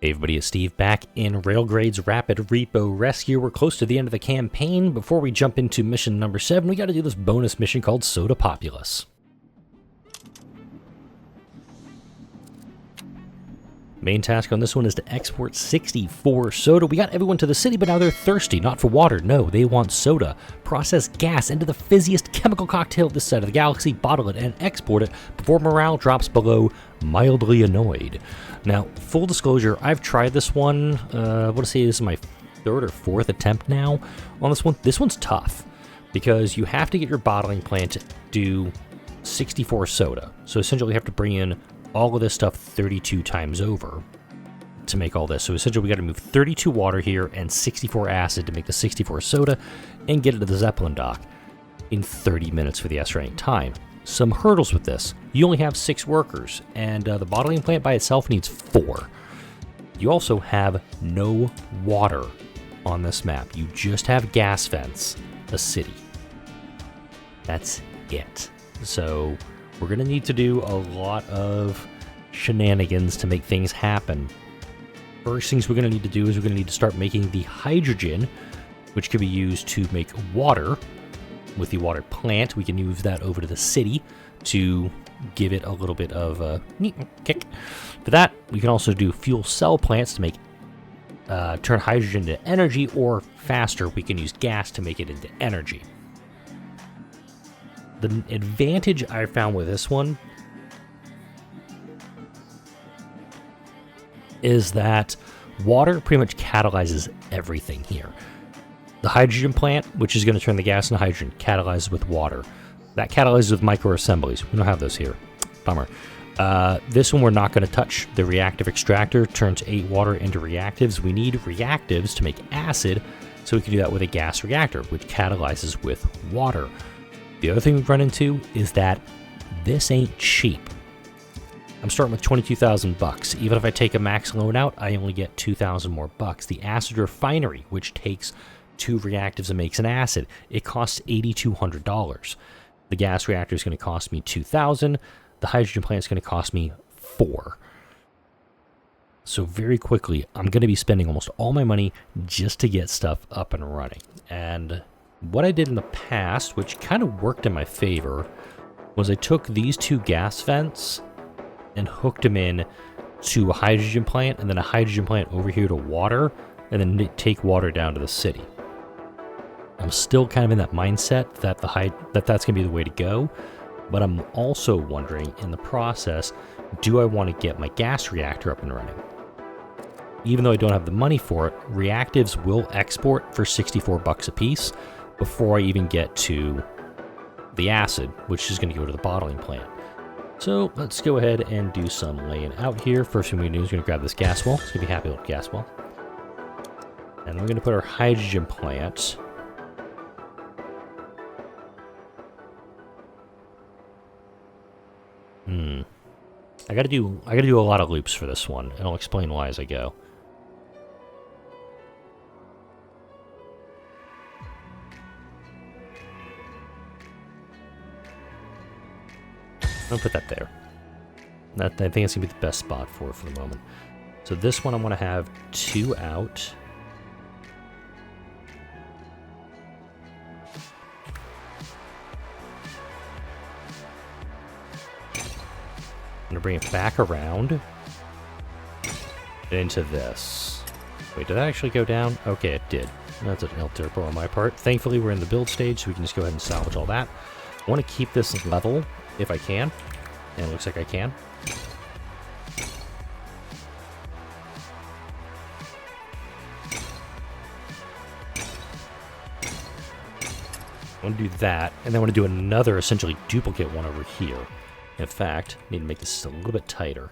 Hey everybody, it's Steve back in Railgrade's Rapid Repo Rescue. We're close to the end of the campaign. Before we jump into mission number 7, we got to do this bonus mission called Soda Populace. Main task on this one is to export 64 soda. We got everyone to the city, but now they're thirsty, not for water. No, they want soda. Process gas into the fizziest chemical cocktail this side of the galaxy, bottle it, and export it before morale drops below mildly annoyed. Now, full disclosure, I've tried this one. I want to say this is my 3rd or 4th attempt now on this one. This one's tough because you have to get your bottling plant to do 64 soda. So essentially you have to bring in all of this stuff 32 times over to make all this. So essentially we got to move 32 water here and 64 acid to make the 64 soda and get it to the Zeppelin dock in 30 minutes for the estimated time. Some hurdles with this. You only have 6 workers, and the bottling plant by itself needs 4. You also have no water on this map. You just have gas vents, a city. That's it. So we're going to need to do a lot of shenanigans to make things happen. First things we're going to need to do is we're going to need to start making the hydrogen, which can be used to make water. With the water plant, we can move that over to the city to give it a little bit of a kick. For that, we can also do fuel cell plants to make turn hydrogen into energy, or faster, we can use gas to make it into energy. The advantage I found with this one is that water pretty much catalyzes everything here. The hydrogen plant, which is going to turn the gas into hydrogen, catalyzes with water. That catalyzes with microassemblies. We don't have those here. Bummer. This one we're not going to touch. The reactive extractor turns 8 water into reactives. We need reactives to make acid, so we can do that with a gas reactor, which catalyzes with water. The other thing we've run into is that this ain't cheap. I'm starting with 22,000 bucks. Even if I take a max loan out, I only get 2,000 more bucks. The acid refinery, which takes 2 reactives and makes an acid, it costs $8,200. The gas reactor is going to cost me $2,000. The hydrogen plant is going to cost me $4,000. So very quickly, I'm going to be spending almost all my money just to get stuff up and running. And what I did in the past, which kind of worked in my favor, was I took these 2 gas vents and hooked them in to a hydrogen plant, and then a hydrogen plant over here to water, and then take water down to the city. I'm still kind of in that mindset that that's going to be the way to go, but I'm also wondering in the process, do I want to get my gas reactor up and running? Even though I don't have the money for it, reactives will export for 64 bucks a piece before I even get to the acid, which is going to go to the bottling plant. So let's go ahead and do some laying out here. First thing we do is we're going to grab this gas well. It's going to be happy little gas well. And we're going to put our hydrogen plant I gotta do a lot of loops for this one, and I'll explain why as I go. I'll put that there. I think it's gonna be the best spot for the moment. So this one I'm gonna have 2 out. I'm going to bring it back around into this. Wait, did that actually go down? Okay, it did. That's an El Turbo on my part. Thankfully, we're in the build stage, so we can just go ahead and salvage all that. I want to keep this level if I can, and it looks like I can. I want to do that, and then I want to do another essentially duplicate one over here. In fact, I need to make this just a little bit tighter.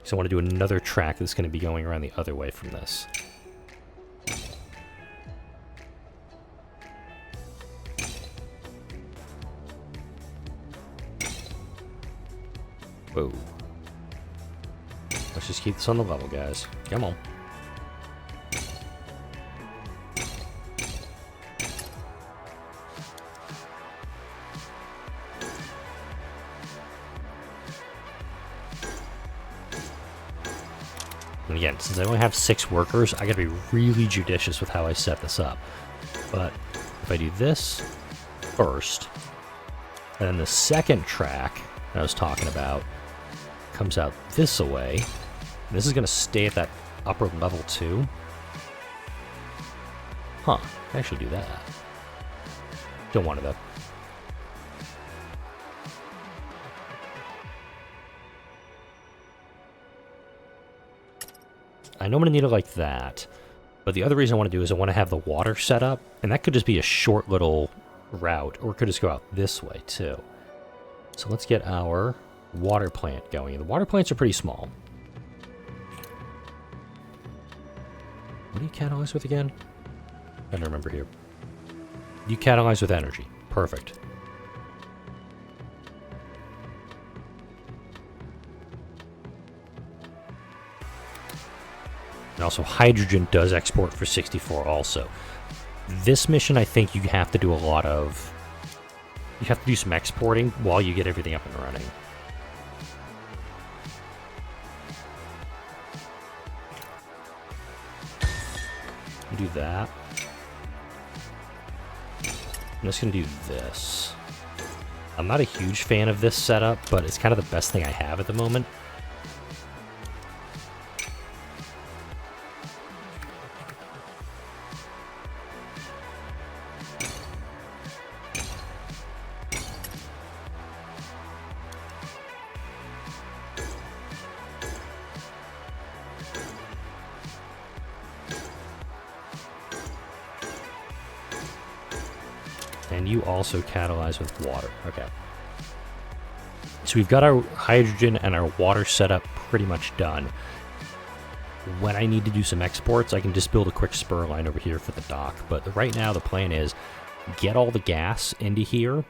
So I want to do another track that's going to be going around the other way from this. Whoa. Let's just keep this on the level, guys. Come on. again, since I only have 6 workers, I gotta be really judicious with how I set this up. But if I do this first, and then the second track that I was talking about comes out this way, this is gonna stay at that upper level too. Huh, I should do that. Don't want it though. I know I'm going to need it like that, but the other reason I want to do is I want to have the water set up, and that could just be a short little route, or it could just go out this way too. So let's get our water plant going. The water plants are pretty small. What do you catalyze with again? I don't remember here. You catalyze with energy. Perfect. And also, hydrogen does export for 64 also. This mission, I think you have to do a lot of... You have to do some exporting while you get everything up and running. Do that. I'm just going to do this. I'm not a huge fan of this setup, but it's kind of the best thing I have at the moment. And you also catalyze with water. Okay. So we've got our hydrogen and our water setup pretty much done. When I need to do some exports, I can just build a quick spur line over here for the dock. But right now the plan is get all the gas into here,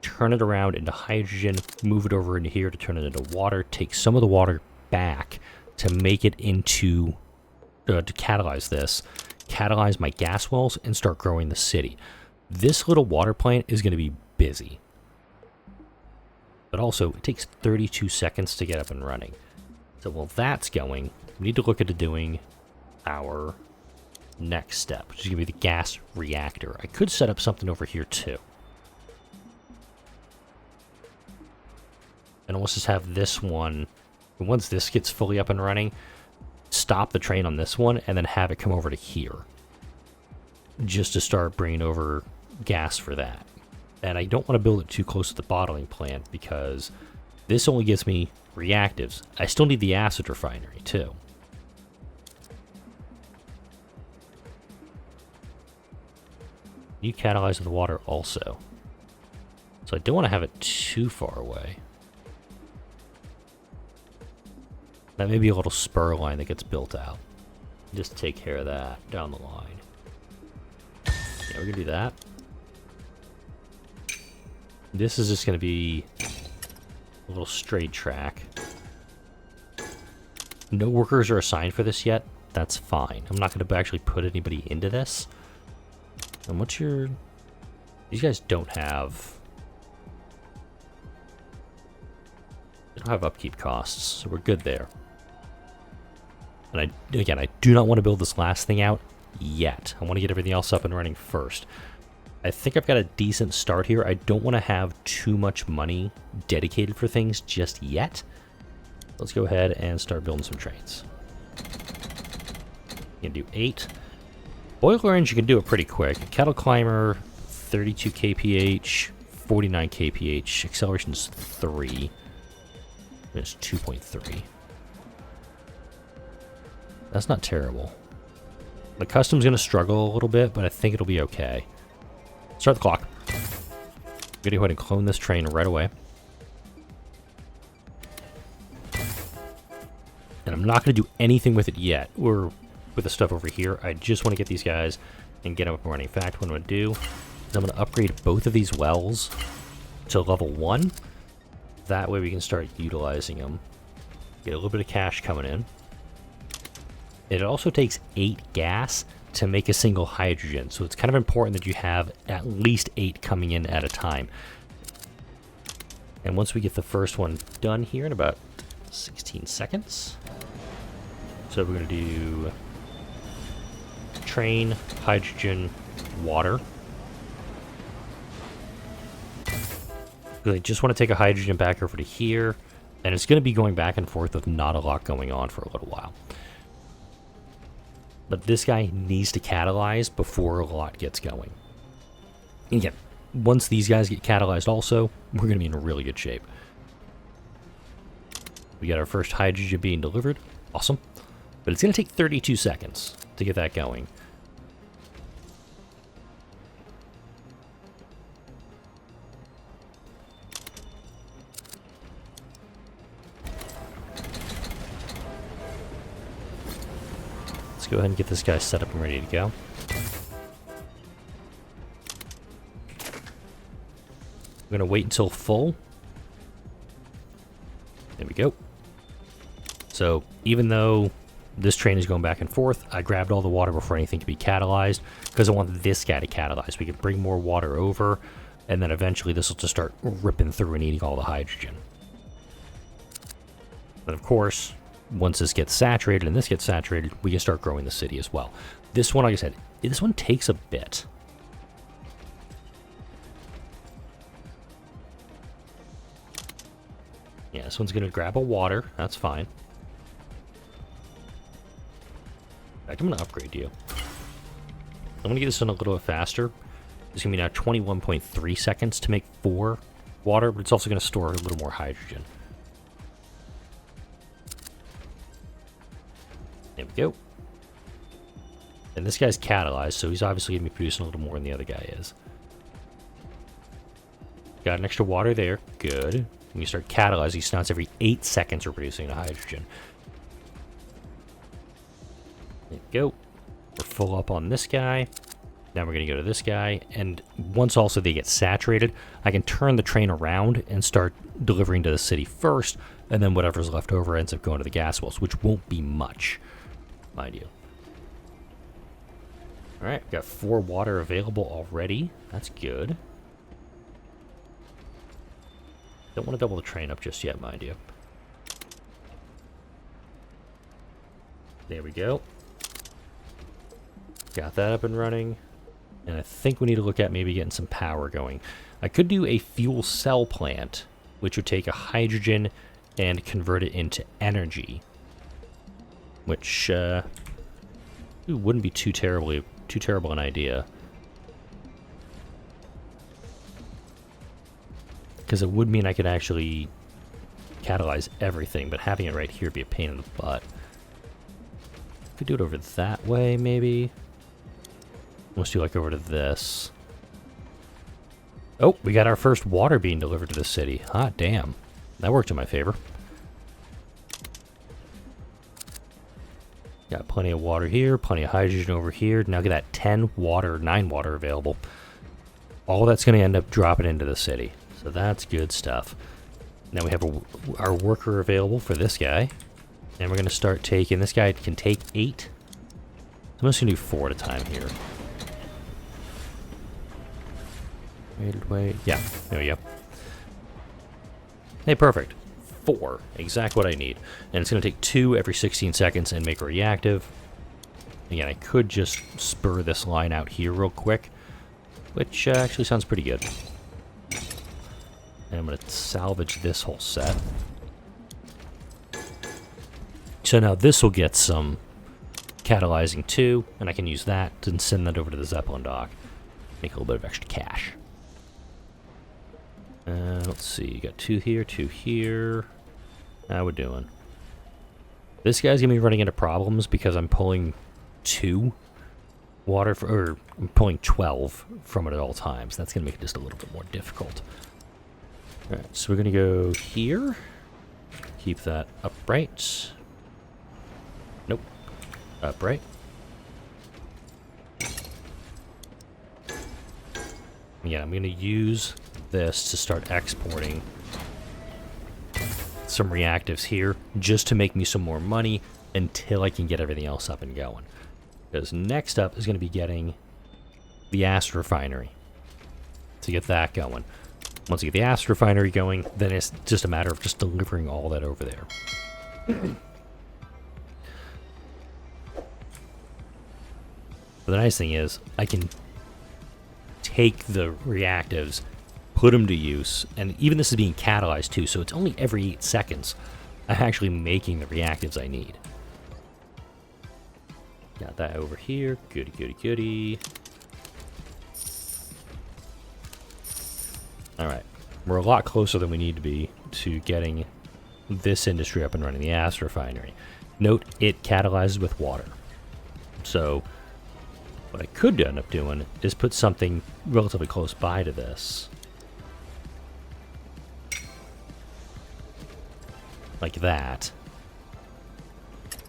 turn it around into hydrogen, move it over into here to turn it into water, take some of the water back to make it into, to catalyze this, catalyze my gas wells, and start growing the city. This little water plant is going to be busy. But also, it takes 32 seconds to get up and running. So while that's going, we need to look into doing our next step, which is going to be the gas reactor. I could set up something over here too. And let's just have this one, once this gets fully up and running, stop the train on this one and then have it come over to here. Just to start bringing over gas for that. And I don't want to build it too close to the bottling plant because this only gives me reactives. I still need the acid refinery too. You catalyze the water also. So I don't want to have it too far away. That may be a little spur line that gets built out. Just take care of that down the line. Yeah, we're gonna do that. This is just gonna be a little straight track. No workers are assigned for this yet. That's fine. I'm not gonna actually put anybody into this. And what's your... These guys don't have... They don't have upkeep costs, so we're good there. And again, I do not want to build this last thing out yet. I want to get everything else up and running first. I think I've got a decent start here. I don't want to have too much money dedicated for things just yet. Let's go ahead and start building some trains. You can do 8. Boiler engine, you can do it pretty quick. Kettle climber, 32 kph, 49 kph. Acceleration's 3. It's 2.3. That's not terrible. The custom's going to struggle a little bit, but I think it'll be okay. Start the clock. I'm going to go ahead and clone this train right away. And I'm not going to do anything with it yet, or with the stuff over here. I just want to get these guys and get them up and running. In fact, what I'm going to do is I'm going to upgrade both of these wells to level 1. That way we can start utilizing them. Get a little bit of cash coming in. It also takes 8 gas to make a single hydrogen, so it's kind of important that you have at least 8 coming in at a time. And once we get the first one done here in about 16 seconds, So we're going to do train, hydrogen, water. I just want to take a hydrogen back over to here, and it's going to be going back and forth with not a lot going on for a little while. But this guy needs to catalyze before a lot gets going. And again, once these guys get catalyzed also, we're going to be in really good shape. We got our first hydrogen being delivered. Awesome. But it's going to take 32 seconds to get that going. Let's go ahead and get this guy set up and ready to go. We're going to wait until full. There we go. So even though this train is going back and forth, I grabbed all the water before anything could be catalyzed because I want this guy to catalyze. We can bring more water over, and then eventually this will just start ripping through and eating all the hydrogen. But of course, once this gets saturated and this gets saturated, we can start growing the city as well. This one, like I said, this one takes a bit. Yeah, this one's going to grab a water. That's fine. In fact, I'm going to upgrade you. I'm going to get this done a little bit faster. It's going to be now 21.3 seconds to make 4 water, but it's also going to store a little more hydrogen. There we go. And this guy's catalyzed, so he's obviously going to be producing a little more than the other guy is. Got an extra water there. Good. When you start catalyzing, so now it's every 8 seconds we're producing the hydrogen. There we go. We're full up on this guy. Now we're going to go to this guy. And once also they get saturated, I can turn the train around and start delivering to the city first, and then whatever's left over ends up going to the gas wells, which won't be much, mind you. Alright, we've got 4 water available already. That's good. Don't want to double the train up just yet, mind you. There we go. Got that up and running. And I think we need to look at maybe getting some power going. I could do a fuel cell plant, which would take a hydrogen and convert it into energy. Which wouldn't be too terrible an idea. Because it would mean I could actually catalyze everything, but having it right here would be a pain in the butt. Could do it over that way, maybe. Let's do like over to this. Oh, we got our first water being delivered to the city. Hot damn. That worked in my favor. Got plenty of water here, plenty of hydrogen over here. Now get that 9 water available. All that's going to end up dropping into the city. So that's good stuff. Now we have our worker available for this guy. And we're going to start taking... This guy can take 8. I'm just going to do 4 at a time here. Wait. Yeah, there we go. Hey, perfect. 4. Exactly what I need. And it's going to take 2 every 16 seconds and make a reactive. Again, I could just spur this line out here real quick, which actually sounds pretty good. And I'm going to salvage this whole set. So now this will get some catalyzing too, and I can use that to send that over to the Zeppelin dock. Make a little bit of extra cash. Let's see, you got 2 here, 2 here. How we doing? This guy's going to be running into problems because I'm pulling 2 water, or I'm pulling 12 from it at all times. That's going to make it just a little bit more difficult. Alright, so we're going to go here. Keep that upright. Nope. Upright. Yeah, I'm going to use this to start exporting some reactives here just to make me some more money until I can get everything else up and going. Because next up is going to be getting the acid refinery to get that going. Once you get the acid refinery going, then it's just a matter of just delivering all that over there. But the nice thing is, I can take the reactives, put them to use, and even this is being catalyzed too, so it's only every 8 seconds I'm actually making the reactives I need. Got that over here. Goody, goody, goody. Alright. We're a lot closer than we need to be to getting this industry up and running, the acid refinery. Note, it catalyzes with water. So, what I could end up doing is put something relatively close by to this. Like that.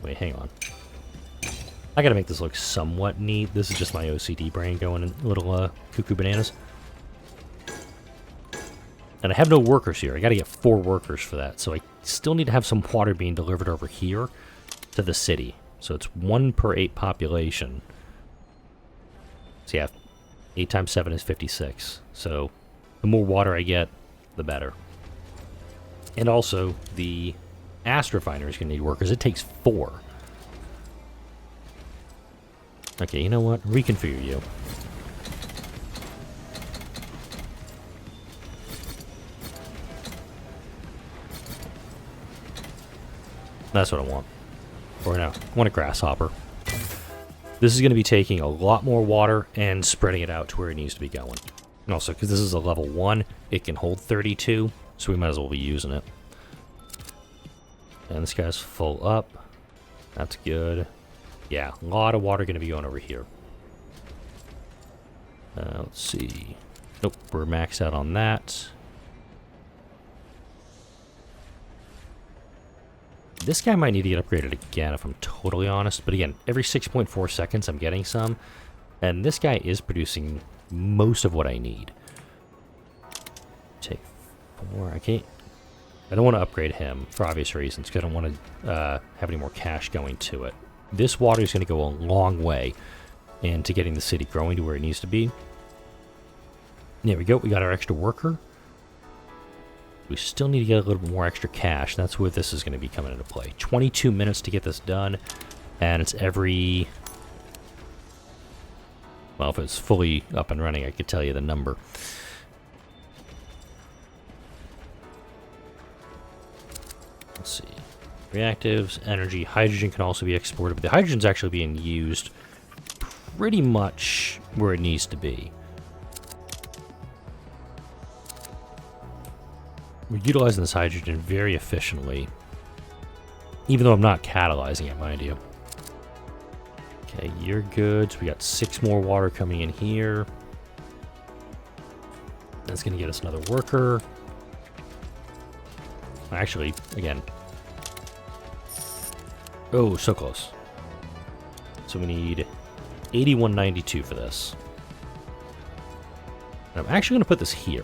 Wait, hang on. I gotta make this look somewhat neat. This is just my OCD brain going in little cuckoo bananas. And I have no workers here. I gotta get 4 workers for that. So I still need to have some water being delivered over here to the city. So it's 1 per 8 population. So yeah, 8 times 7 is 56. So the more water I get, the better. And also, the acid refinery is gonna need workers. It takes 4. Okay, you know what? Reconfigure you. That's what I want. Or no, I want a grasshopper. This is going to be taking a lot more water and spreading it out to where it needs to be going. And also, because this is a level 1, it can hold 32, so we might as well be using it. And this guy's full up. That's good. Yeah, a lot of water going to be going over here. Let's see. Nope, we're maxed out on that. This guy might need to get upgraded again, if I'm totally honest. But again, every 6.4 seconds I'm getting some. And this guy is producing most of what I need. Take 4. I don't want to upgrade him for obvious reasons, because I don't want to have any more cash going to it. This water is going to go a long way into getting the city growing to where it needs to be. There we go. We got our extra worker. We still need to get a little bit more extra cash. That's where this is going to be coming into play. 22 minutes to get this done. And it's every... Well, if it's fully up and running, I could tell you the number. Let's see. Reactives, energy, hydrogen can also be exported. But the hydrogen's actually being used pretty much where it needs to be. We're utilizing this hydrogen very efficiently, even though I'm not catalyzing it, mind you. Okay, you're good. So we got 6 more water coming in here. That's going to get us another worker. Actually, again. Oh, so close. So we need 8192 for this. And I'm actually going to put this here.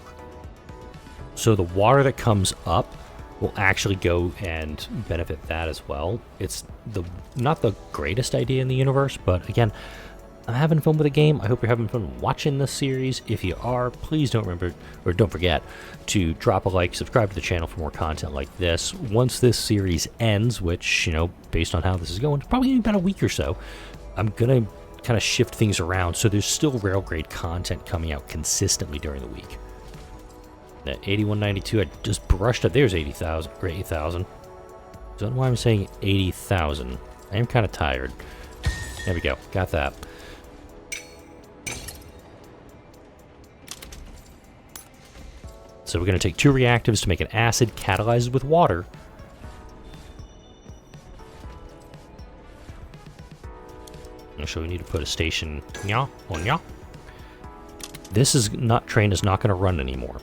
So the water that comes up will actually go and benefit that as well. It's not the greatest idea in the universe, but again, I'm having fun with the game. I hope you're having fun watching this series. If you are, please don't forget to drop a like, subscribe to the channel for more content like this. Once this series ends, which, you know, based on how this is going, it's probably in about a week or so, I'm going to kind of shift things around so there's still Railgrade content coming out consistently during the week. That 8192, I just brushed up. There's 80,000 or 8,000. Don't know why I'm saying 80,000. I am kind of tired. There we go. Got that. So we're going to take 2 reactives to make an acid catalyzed with water. Actually, we need to put a station. This train is not going to run anymore.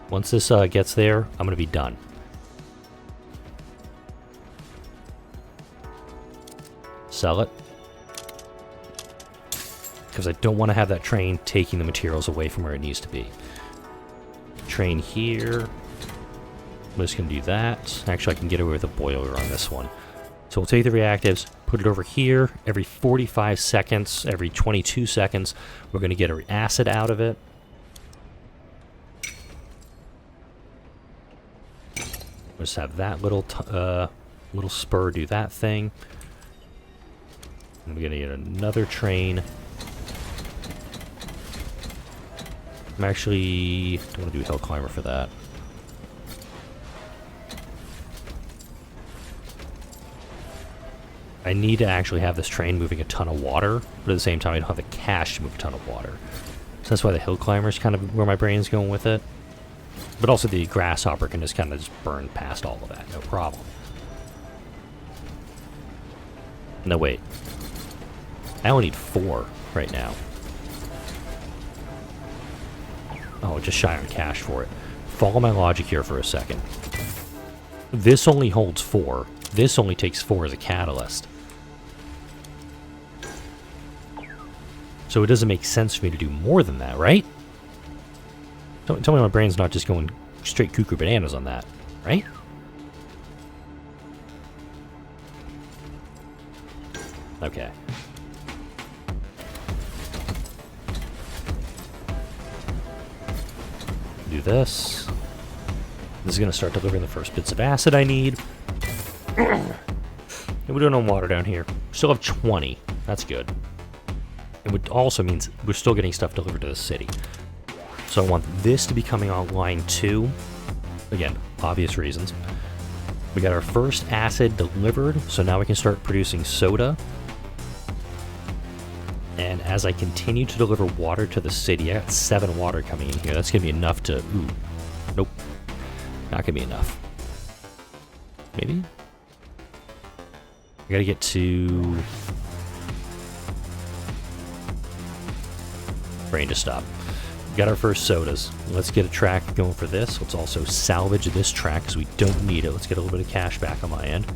Once this gets there, I'm going to be done. Sell it. Because I don't want to have that train taking the materials away from where it needs to be. Train here. I'm just going to do that. Actually, I can get away with a boiler on this one. So we'll take the reactives, put it over here. Every 45 seconds, every 22 seconds, we're going to get an acid out of it. Just have that little spur do that thing. I'm gonna get another train. I'm actually don't want to do hill climber for that. I need to actually have this train moving a ton of water, but at the same time I don't have the cash to move a ton of water. So that's why the hill climber is kind of where my brain's going with it. But also the grasshopper can just kind of just burn past all of that, no problem. No, wait. I only need 4 right now. Oh, just shy on cash for it. Follow my logic here for a second. This only holds 4. This only takes 4 as a catalyst. So it doesn't make sense for me to do more than that, right? Tell me my brain's not just going straight cuckoo bananas on that, right? Okay. Do this. This is going to start delivering the first bits of acid I need. And we don't have water down here. We still have 20. That's good. It also means we're still getting stuff delivered to the city. So I want this to be coming online too. Again, obvious reasons. We got our first acid delivered, so now we can start producing soda. And as I continue to deliver water to the city, I got 7 water coming in here. That's going to be enough to... Ooh. Nope. Not going to be enough. Maybe? I got to get to... Brain to stop. Got our first sodas. Let's get a track going for this. Let's also salvage this track because we don't need it. Let's get a little bit of cash back on my end.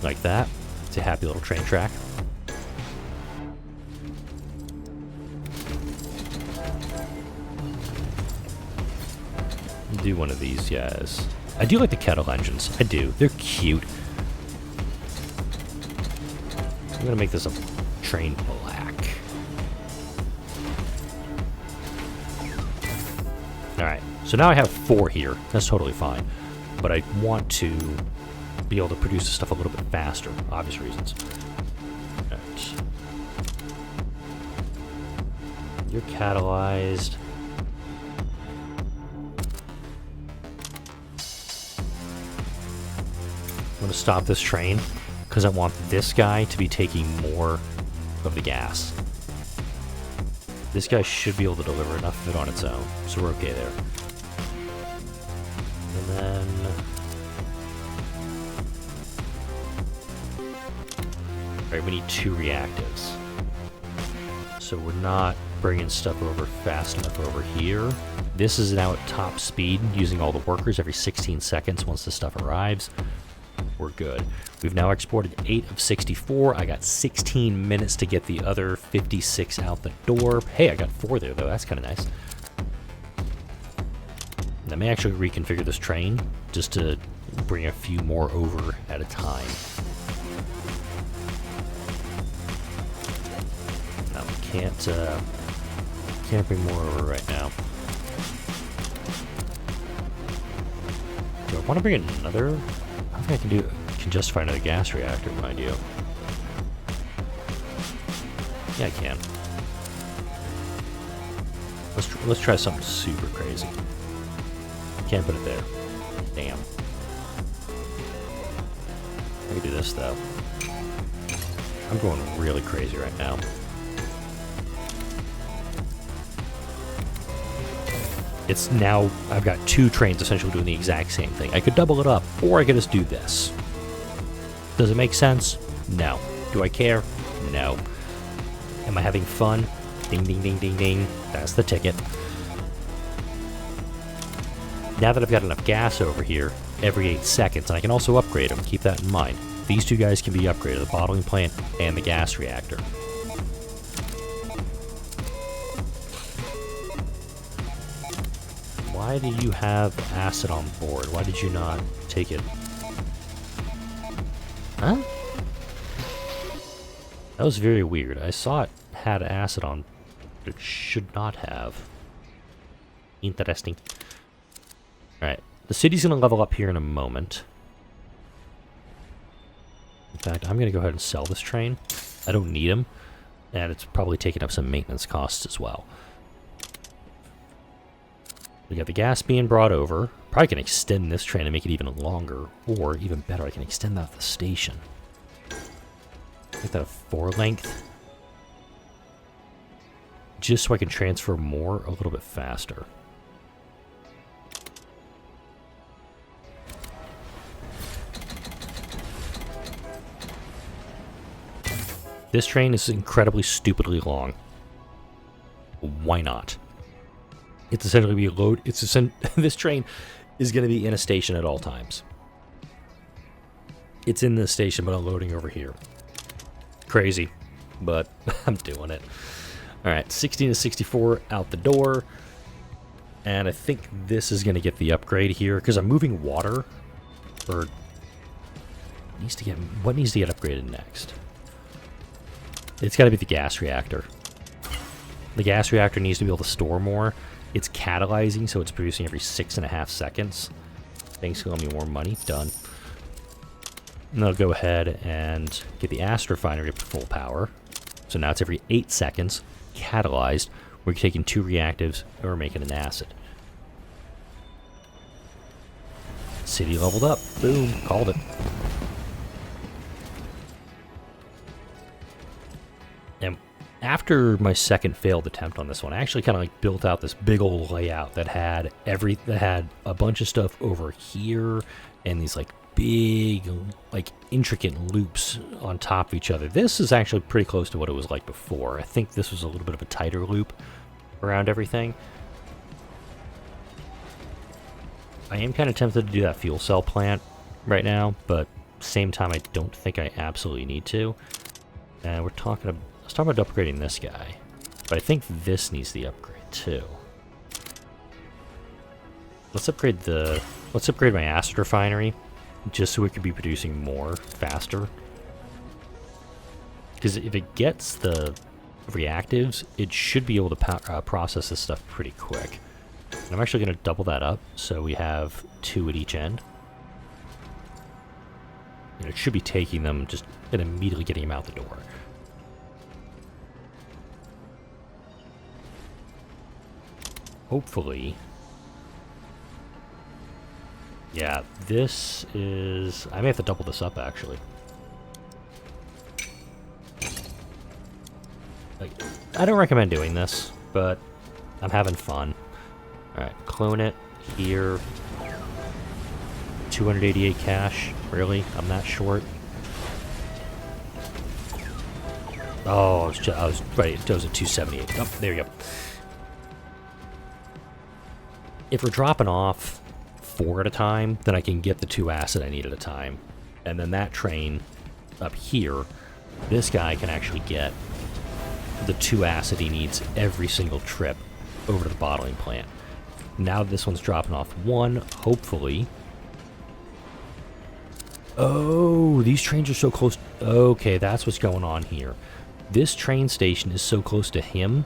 Like that. It's a happy little train track. Do one of these guys. I do like the kettle engines. I do. They're cute. I'm gonna make this a train black. Alright, so now I have 4 here. That's totally fine. But I want to be able to produce this stuff a little bit faster, obvious reasons. Right. You're catalyzed. I'm going to stop this train because I want this guy to be taking more of the gas. This guy should be able to deliver enough of it on its own, so we're okay there. And then... Alright, we need 2 reactives. So we're not bringing stuff over fast enough over here. This is now at top speed, using all the workers every 16 seconds once the stuff arrives. We're good. We've now exported 8 of 64. I got 16 minutes to get the other 56 out the door. Hey, I got 4 there, though. That's kind of nice. And I may actually reconfigure this train just to bring a few more over at a time. No, we can't bring more over right now. Do I want to bring another? I think I can justify another gas reactor, mind you. Yeah, I can. Let's try something super crazy. Can't put it there. Damn. I can do this though. I'm going really crazy right now. It's now, I've got 2 trains essentially doing the exact same thing. I could double it up, or I could just do this. Does it make sense? No. Do I care? No. Am I having fun? Ding, ding, ding, ding, ding. That's the ticket. Now that I've got enough gas over here, every 8 seconds, and I can also upgrade them, keep that in mind. These 2 guys can be upgraded, the bottling plant and the gas reactor. Why do you have acid on board? Why did you not take it? Huh? That was very weird. I saw it had acid on, but it should not have. Interesting. Alright, the city's gonna level up here in a moment. In fact, I'm going to go ahead and sell this train. I don't need them, and it's probably taking up some maintenance costs as well. We got the gas being brought over. Probably can extend this train and make it even longer, or even better, I can extend that to the station. Make that a 4 length. Just so I can transfer more a little bit faster. This train is incredibly stupidly long. Why not? It's essentially be a load. This train is going to be in a station at all times. It's in the station, but unloading over here. Crazy, but I'm doing it. All right, 16 to 64 out the door, and I think this is going to get the upgrade here because I'm moving water. Or what needs to get upgraded next? It's got to be the gas reactor. The gas reactor needs to be able to store more. It's catalyzing, so it's producing every 6.5 seconds. Thanks for me more money. Done. And I'll go ahead and get the acid refinery up to full power. So now it's every 8 seconds, catalyzed. We're taking 2 reactives, and we're making an acid. City leveled up. Boom. Called it. And after my second failed attempt on this one, I actually kind of like built out this big old layout that had a bunch of stuff over here and these like big, like intricate loops on top of each other. This is actually pretty close to what it was like before. I think this was a little bit of a tighter loop around everything. I am kind of tempted to do that fuel cell plant right now, but same time I don't think I absolutely need to. And let's talk about upgrading this guy. But I think this needs the upgrade too. Let's upgrade my acid refinery, just so it could be producing more faster. Because if it gets the reactives, it should be able to process this stuff pretty quick. And I'm actually going to double that up, so we have 2 at each end. And it should be taking them just and immediately getting them out the door. Hopefully. Yeah, this is... I may have to double this up, actually. Like, I don't recommend doing this, but I'm having fun. Alright, clone it here. 288 cash. Really? I'm that short? Oh, I was right. It was at 278. Oh, there you go. If we're dropping off 4 at a time, then I can get the 2 acid I need at a time. And then that train up here, this guy can actually get the 2 acid he needs every single trip over to the bottling plant. Now this one's dropping off 1, hopefully. Oh, these trains are so close. Okay, that's what's going on here. This train station is so close to him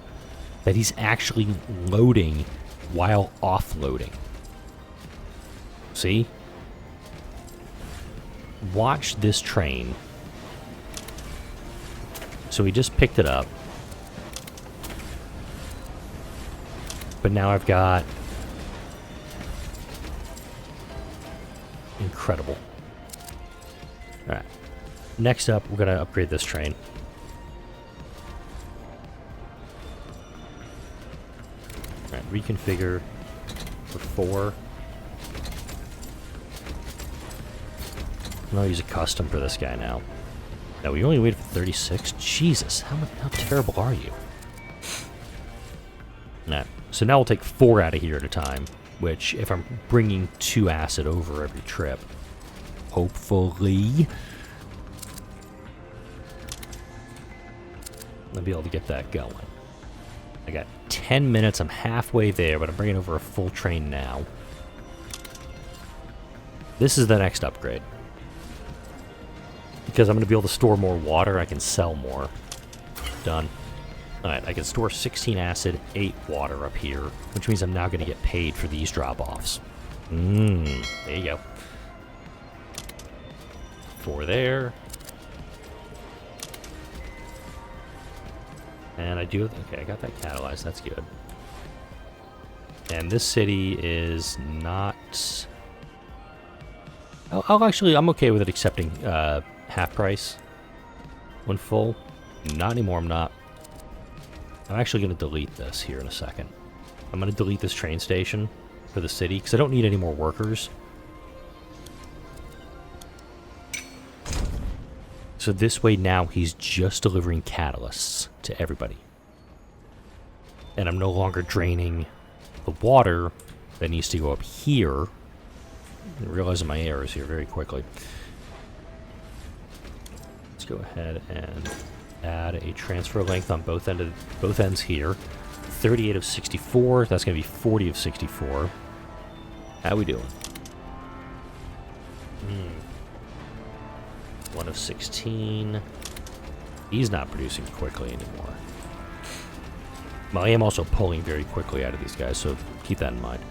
that he's actually loading while offloading. See? Watch this train. So he just picked it up. But now I've got... Incredible. Alright. Next up, we're going to upgrade this train. Alright, reconfigure for 4. I'll use a custom for this guy now. Now, we only waited for 36? Jesus, how terrible are you? Alright, so now we'll take 4 out of here at a time, which, if I'm bringing 2 acid over every trip, hopefully I'll be able to get that going. I got 10 minutes, I'm halfway there, but I'm bringing over a full train now. This is the next upgrade. Because I'm going to be able to store more water, I can sell more. Done. Alright, I can store 16 acid, 8 water up here, which means I'm now going to get paid for these drop-offs. There you go. 4 there, And I do... Okay, I got that catalyzed. That's good. And this city is not... Actually, I'm okay with it accepting half price when full. Not anymore, I'm not. I'm actually going to delete this here in a second. I'm going to delete this train station for the city, because I don't need any more workers. So this way now he's just delivering catalysts to everybody. And I'm no longer draining the water that needs to go up here. I'm realizing my errors here very quickly. Let's go ahead and add a transfer length on both ends here. 38 of 64. That's going to be 40 of 64. How we doing? 1 of 16. He's not producing quickly anymore. Well, I am also pulling very quickly out of these guys, so keep that in mind.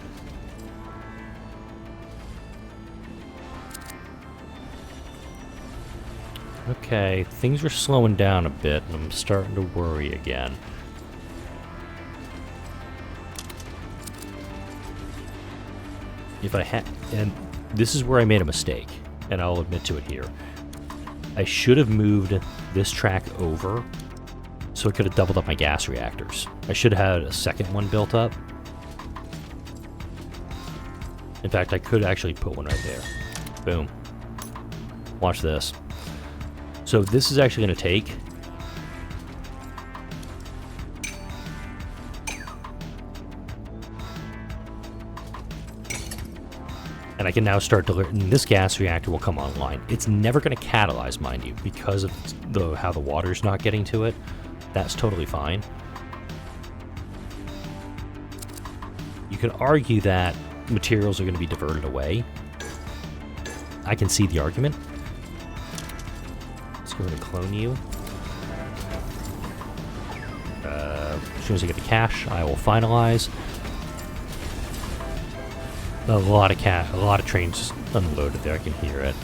Okay, things are slowing down a bit, and I'm starting to worry again. If I had... And this is where I made a mistake, and I'll admit to it here. I should have moved this track over so it could have doubled up my gas reactors. I should have had a second one built up. In fact, I could actually put one right there. Boom. Watch this. So this is actually going to take... And I can now start delivering. This gas reactor will come online. It's never going to catalyze, mind you, because of how the water's not getting to it. That's totally fine. You could argue that materials are going to be diverted away. I can see the argument. Let's go ahead and clone you. As soon as I get the cash, I will finalize. A lot of trains just unloaded there. I can hear it.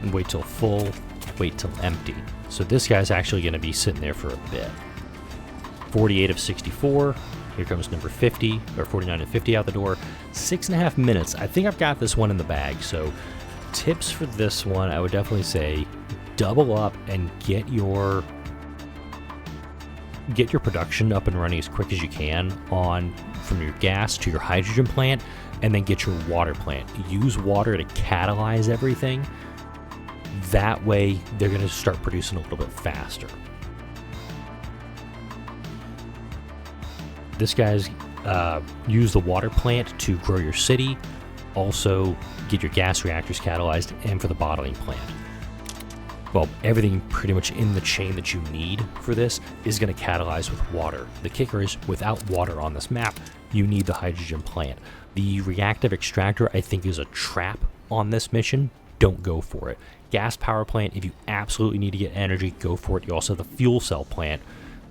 And wait till full, wait till empty. So this guy's actually going to be sitting there for a bit. 48 of 64. Here comes number 50, or 49 and 50 out the door. 6.5 minutes. I think I've got this one in the bag. So tips for this one, I would definitely say double up and get your production up and running as quick as you can from your gas to your hydrogen plant, and then get your water plant. Use water to catalyze everything. That way, they're going to start producing a little bit faster. This guy's use the water plant to grow your city. Also, get your gas reactors catalyzed, and for the bottling plant. Well, everything pretty much in the chain that you need for this is going to catalyze with water. The kicker is, without water on this map, you need the hydrogen plant. The reactive extractor, I think, is a trap on this mission. Don't go for it. Gas power plant, if you absolutely need to get energy, go for it. You also have the fuel cell plant,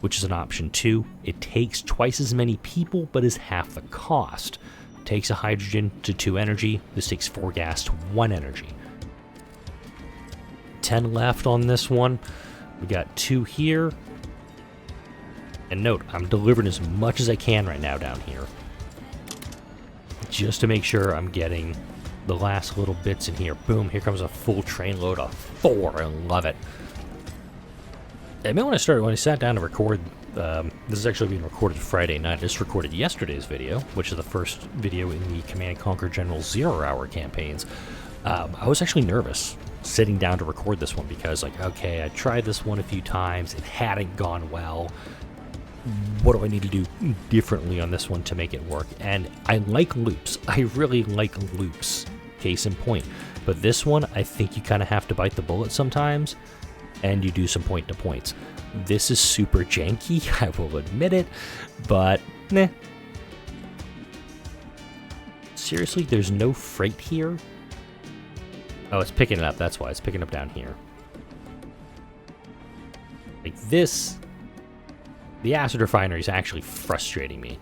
which is an option too. It takes twice as many people, but is half the cost. It takes a hydrogen to 2 energy. This takes 4 gas to 1 energy. 10 left on this one. We got 2 here. And note, I'm delivering as much as I can right now down here, just to make sure I'm getting the last little bits in here. Boom, here comes a full train load of 4. I love it. I mean, when I sat down to record, this is actually being recorded Friday night. I just recorded yesterday's video, which is the first video in the Command & Conquer General 0 Hour campaigns. I was actually nervous sitting down to record this one because, like, okay, I tried this one a few times. It hadn't gone well. What do I need to do differently on this one to make it work? And I like loops. I really like loops, case in point. But this one, I think you kind of have to bite the bullet sometimes, and you do some point-to-points. This is super janky, I will admit it, but meh. Seriously, there's no freight here? Oh, it's picking it up, that's why. It's picking up down here. Like this, the acid refinery is actually frustrating me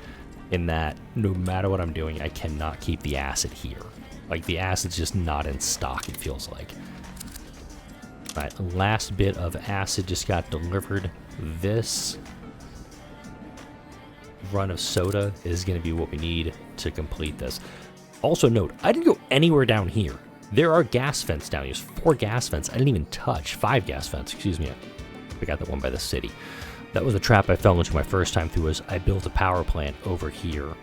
in that no matter what I'm doing, I cannot keep the acid here. Like, the acid's just not in stock, it feels like. Alright, last bit of acid just got delivered. This run of soda is going to be what we need to complete this. Also note, I didn't go anywhere down here. There are gas vents down here. There's 4 gas vents. I didn't even touch. 5 gas vents, excuse me. I got the one by the city. That was a trap I fell into my first time through. Was I built a power plant over here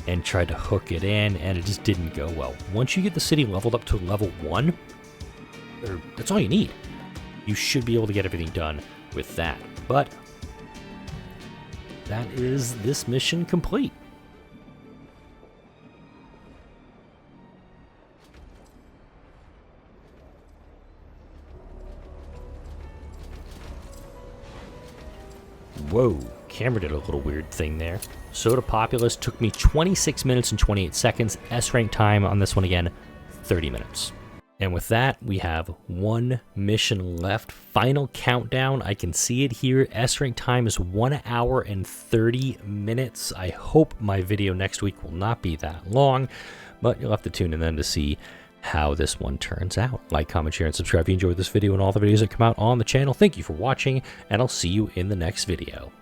and tried to hook it in, and it just didn't go well. Once you get the city leveled up to level 1, that's all you need. You should be able to get everything done with that. But that is this mission complete. Whoa, camera did a little weird thing there. Soda Populace took me 26 minutes and 28 seconds. S-rank time on this one again, 30 minutes. And with that, we have 1 mission left. Final countdown. I can see it here. S-rank time is 1 hour and 30 minutes. I hope my video next week will not be that long, but you'll have to tune in then to see how this one turns out. Like, comment, share, and subscribe if you enjoyed this video and all the videos that come out on the channel. Thank you for watching, and I'll see you in the next video.